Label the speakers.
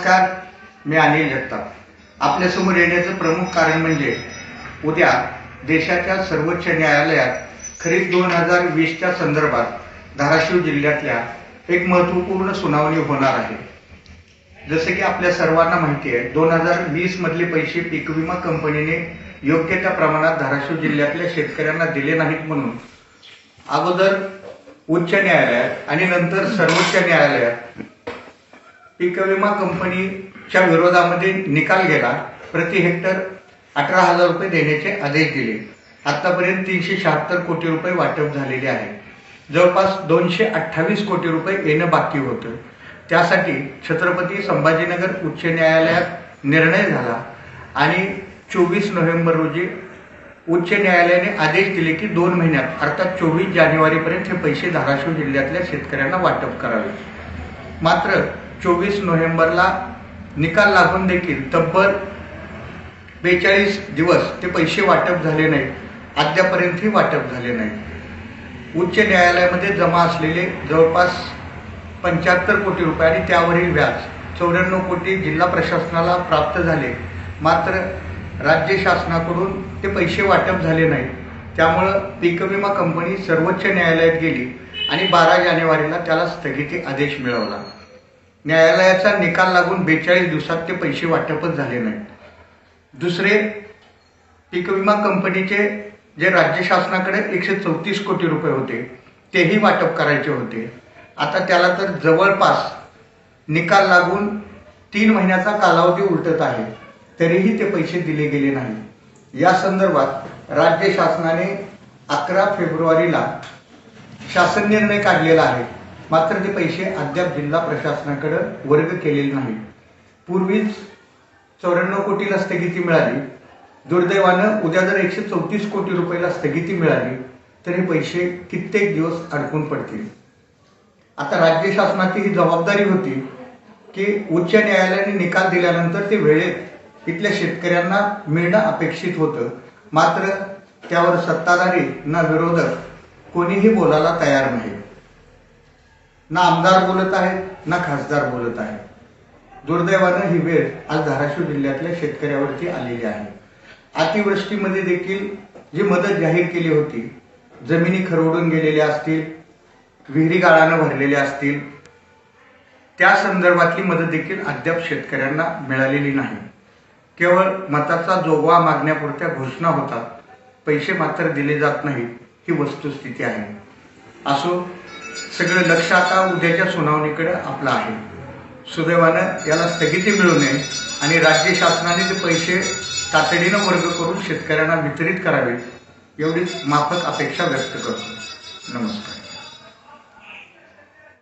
Speaker 1: नमस्कार, मी अनिल जगताप। आपल्यासमोर येण्याचं प्रमुख कारण म्हणजे उद्या देशाच्या सर्वोच्च न्यायालयात खरीप 2020च्या संदर्भात धाराशिव जिल्ह्यातल्या एक महत्त्वपूर्ण सुनावणी होणार आहे। जसे की आपल्या सर्वांना माहिती आहे, 2020 मधले पैसे पीक विमा कंपनीने योग्य त्या प्रमाणात धाराशिव जिल्ह्यातल्या शेतकऱ्यांना दिले नाहीत म्हणून अगोदर उच्च न्यायालयात आणि नंतर सर्वोच्च न्यायालयात पीक विमा कंपनीच्या विरोधामध्ये निकाल गेला। प्रति हेक्टर 18,000 रुपये देण्याचे आदेश दिले। आतापर्यंत 376 कोटी रुपये वाटप झालेले आहे। जवळपास 228 कोटी रुपये येणं बाकी होतं। त्यासाठी छत्रपती संभाजीनगर उच्च न्यायालयात निर्णय झाला आणि 24 नोव्हेंबर रोजी उच्च न्यायालयाने आदेश दिले की 2 महिन्यात अर्थात 24 जानेवारीपर्यंत हे पैसे धाराशिव जिल्ह्यातल्या शेतकऱ्यांना वाटप करावे। मात्र 24 नोव्हेंबरला निकाल लागून देखील तब्बल 42 दिवस ते पैसे वाटप झाले नाही। अद्यापर्यंतही वाटप झाले नाही। उच्च न्यायालयामध्ये जमा असलेले जवळपास 75 कोटी रुपये आणि त्यावरील व्याज 94 कोटी जिल्हा प्रशासनाला प्राप्त झाले। मात्र राज्य शासनाकडून ते पैसे वाटप झाले नाही। त्यामुळे पीक विमा कंपनी सर्वोच्च न्यायालयात गेली आणि 12 जानेवारीला त्याला स्थगिती आदेश मिळवला। न्यायालयाचा निकाल लागून 42 दिवसात ते पैसे वाटपच झाले नाही। दुसरे, पीक विमा कंपनीचे जे राज्य शासनाकडे 134 कोटी रुपये होते तेही वाटप करायचे होते। आता त्याला तर जवळपास निकाल लागून 3 महिन्याचा कालावधी उलटत आहे, तरीही ते पैसे दिले गेले नाही। या संदर्भात राज्य शासनाने 11 फेब्रुवारीला शासन निर्णय काढलेला आहे। मात्र ते पैसे अद्याप जिल्हा प्रशासनाकडे वर्ग केलेले नाही। पूर्वीच 94 कोटीला स्थगिती मिळाली। दुर्दैवानं उद्या जर 134 कोटी रुपयाला स्थगिती मिळाली तर हे पैसे कित्येक दिवस अडकून पडतील। आता राज्य शासनाची ही जबाबदारी होती की उच्च न्यायालयाने निकाल दिल्यानंतर ते वेळेत इथल्या शेतकऱ्यांना मिळणं अपेक्षित होतं। मात्र त्यावर सत्ताधारी ना विरोधक कोणीही बोलायला तयार नाही। ना आमदार बोलत आहेत ना खासदार बोलत आहेत। दुर्दैवानं ही वेळ आज धाराशिव जिल्ह्यातल्या शेतकऱ्यावरती आलेली आहे। अतिवृष्टीमध्ये देखील जी मदत जाहीर केली होती, जमिनी खरवडून गेलेल्या असतील, विहिरी गाळानं भरलेल्या असतील, त्या संदर्भातली मदत देखील अद्याप शेतकऱ्यांना मिळालेली नाही। केवळ मताचा जोगवा मागण्यापुरत्या घोषणा होतात, पैसे मात्र दिले जात नाहीत, ही वस्तुस्थिती आहे। असो, सगळं लक्ष आता उद्याच्या सुनावणीकडे आपलं आहे। सुदैवानं याला स्थगिती मिळू नये आणि राज्य शासनाने ते पैसे तातडीनं वर्ग करून शेतकऱ्यांना वितरित करावे, एवढीच माफक अपेक्षा व्यक्त करतो। नमस्कार।